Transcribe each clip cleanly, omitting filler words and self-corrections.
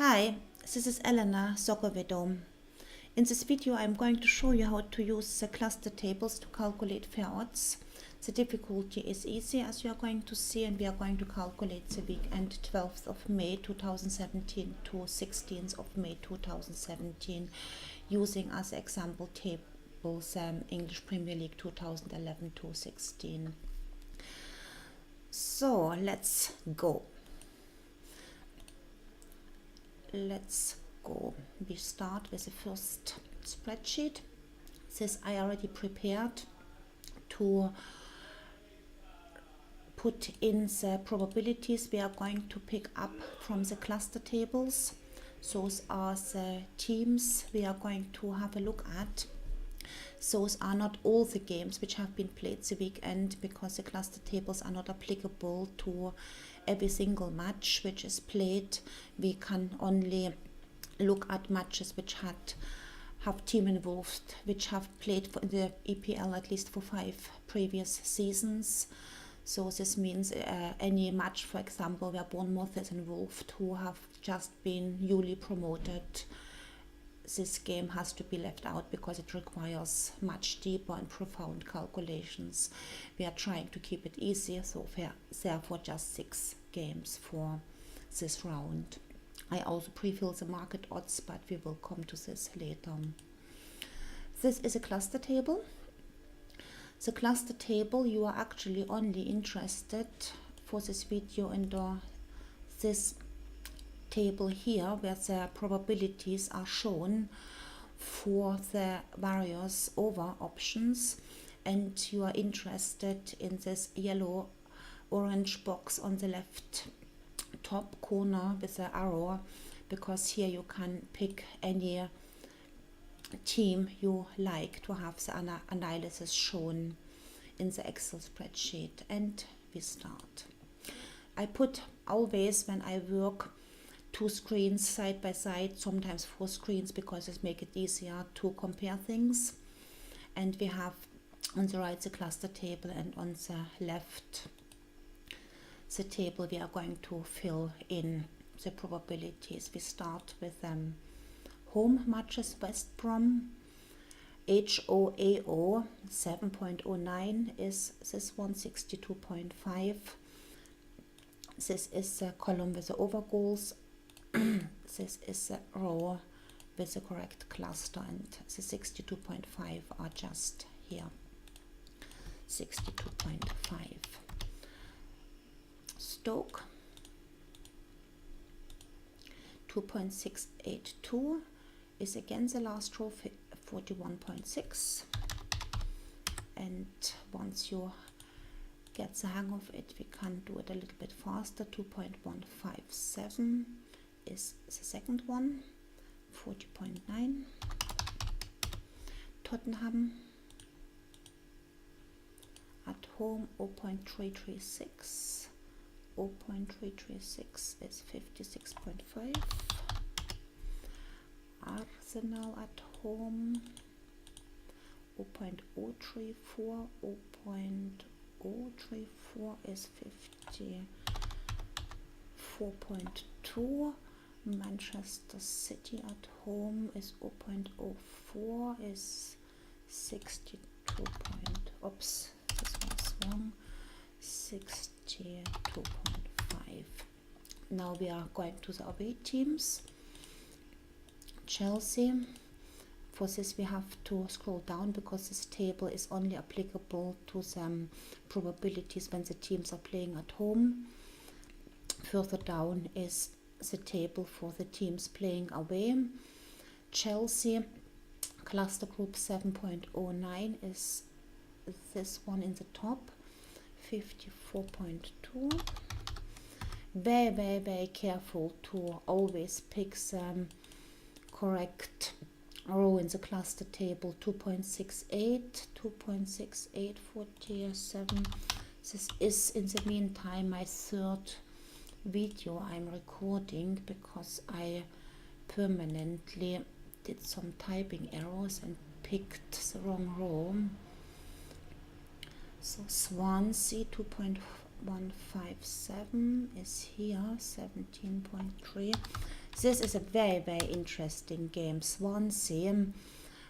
Hi, this is Elena Sokovedom. In this video I'm going to show you how to use the cluster tables to calculate fair odds. The difficulty is easy, as you are going to see, and we are going to calculate the weekend 12th of May 2017 to 16th of May 2017 using as example tables English Premier League 2011 to 16. So let's go. We start with the first spreadsheet. This I already prepared to put in the probabilities we are going to pick up from the cluster tables. Those are the teams we are going to have a look at. Those are not all the games which have been played the weekend, because the cluster tables are not applicable to every single match which is played. We can only look at matches which have team involved, which have played for the EPL at least for 5 previous seasons. So this means any match, for example, where Bournemouth is involved, who have just been newly promoted, this game has to be left out because it requires much deeper and profound calculations. We are trying to keep it easy, so therefore just 6 games for this round. I also pre-fill the market odds, but we will come to this later. This is a cluster table. The cluster table, you are actually only interested for this video in this table here, where the probabilities are shown for the various over options, and you are interested in this yellow orange box on the left top corner with the arrow, because here you can pick any team you like to have the analysis shown in the Excel spreadsheet. And we start. I put always, when I work, 2 screens side by side, sometimes 4 screens, because it makes it easier to compare things. And we have on the right the cluster table, and on the left the table we are going to fill in the probabilities. We start with home matches. West Brom, HOAO 7.09 is this one, 62.5. This is the column with the over goals. This is the row with the correct cluster, and the 62.5 are just here. 62.5. Stoke 2.682 is again the last row, 41.6. And once you get the hang of it, we can do it a little bit faster. 2.157 is the second one, 40.9. Tottenham at home 0.336. 0.336 is 56.5. Arsenal at home 0.034. 0.034 is 54.2. Manchester City at home is 0.04, is 62. Oops, this was wrong. 62.5. Now we are going to the away teams. Chelsea. For this we have to scroll down, because this table is only applicable to some probabilities when the teams are playing at home. Further down is the table for the teams playing away. Chelsea cluster group 7.09 is this one in the top, 54.2. Very careful to always pick the correct row in the cluster table. 2.68, 47. This is in the meantime my 3rd video I'm recording, because I permanently did some typing errors and picked the wrong row. So Swansea 157 is here, 17.3. This is a very, very interesting game. Swansea,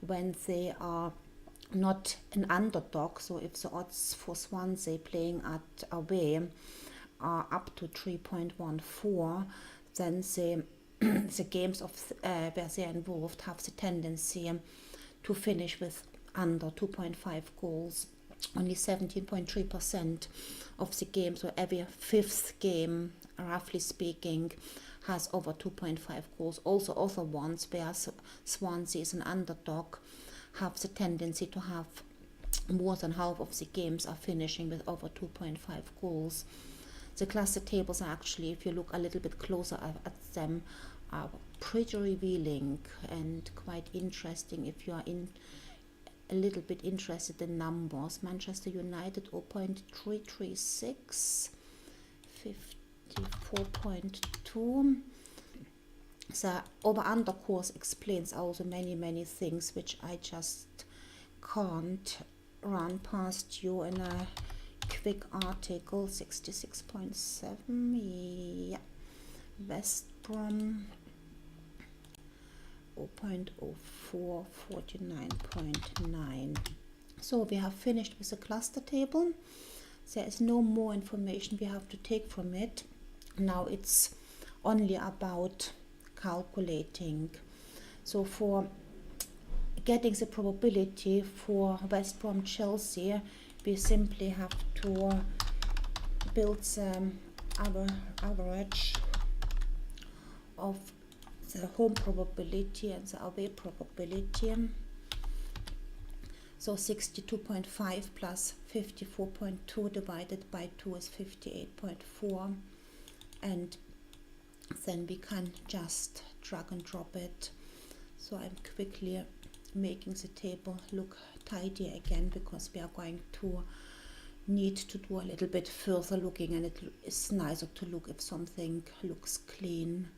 when they are not an underdog, so if the odds for Swansea playing at away are up to 3.14, then the games of where they are involved have the tendency to finish with under 2.5 goals. Only 17.3% of the games, so every fifth game, roughly speaking, has over 2.5 goals. Also other ones where Swansea is an underdog have the tendency to have more than half of the games are finishing with over 2.5 goals. The cluster tables are actually, if you look a little bit closer at them, are pretty revealing and quite interesting if you are a little bit interested in numbers. Manchester United 0.336, 54.2. The over-under course explains also many things which I just can't run past you in a quick article. 66.7, yeah. West Brom 0.04, 49.9. So we have finished with the cluster table. There is no more information we have to take from it. Now it's only about calculating. So for getting the probability for West Brom Chelsea, we simply have to build the average of the home probability and the away probability. So 62.5 plus 54.2 divided by 2 is 58.4, and then we can just drag and drop it. So I'm quickly making the table look tidy again, because we are going to need to do a little bit further looking, and it is nicer to look if something looks clean.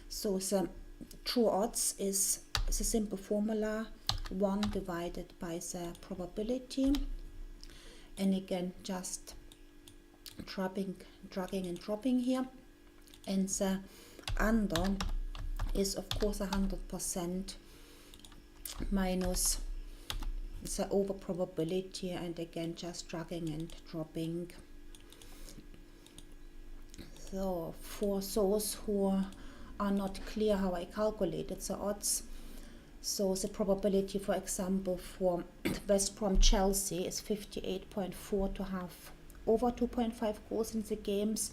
So the true odds is the simple formula, 1 divided by the probability, and again just dragging and dropping here. And the under is of course 100% minus the over probability, and again just dragging and dropping. So for those who are not clear how I calculated the odds, so the probability, for example, for West Brom Chelsea is 58.4 to have over 2.5 goals in the games.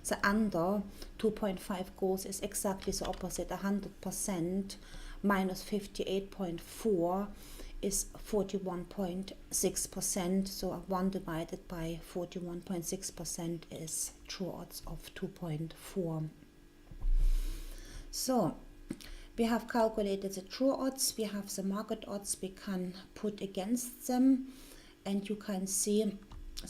The under 2.5 goals is exactly the opposite, 100% minus 58.4 is 41.6%, so 1 divided by 41.6% is true odds of 2.4. So we have calculated the true odds, we have the market odds we can put against them, and you can see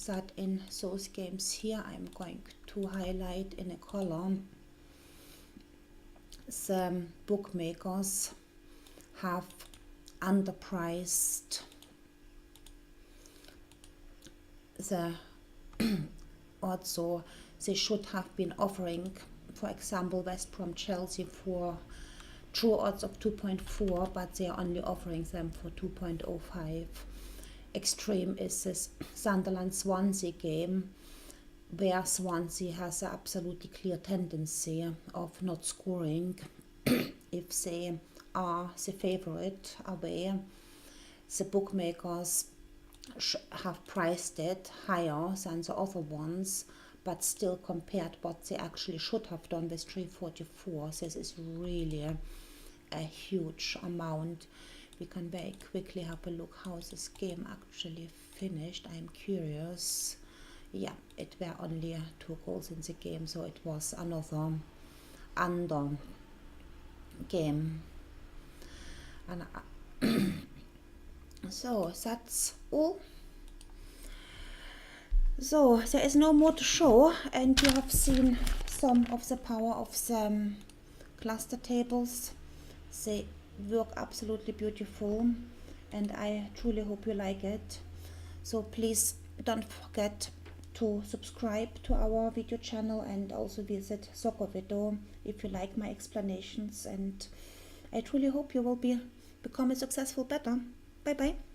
that in those games here, I'm going to highlight in a column, the bookmakers have underpriced the odds, so they should have been offering, for example, West Brom Chelsea for true odds of 2.4, but they are only offering them for 2.05. Extreme is this Sunderland Swansea game, where Swansea has an absolutely clear tendency of not scoring if they are the favorite away. The bookmakers have priced it higher than the other ones, but still compared what they actually should have done with 344. This is really a huge amount. We can very quickly have a look how this game actually finished. I'm curious. Yeah, it were only 2 goals in the game, so it was another under game. And so that's all. So there is no more to show, and you have seen some of the power of the cluster tables. They work absolutely beautiful, and I truly hope you like it. So please don't forget to subscribe to our video channel and also visit Sogovideo if you like my explanations, and I truly hope you will become a successful better. Bye bye.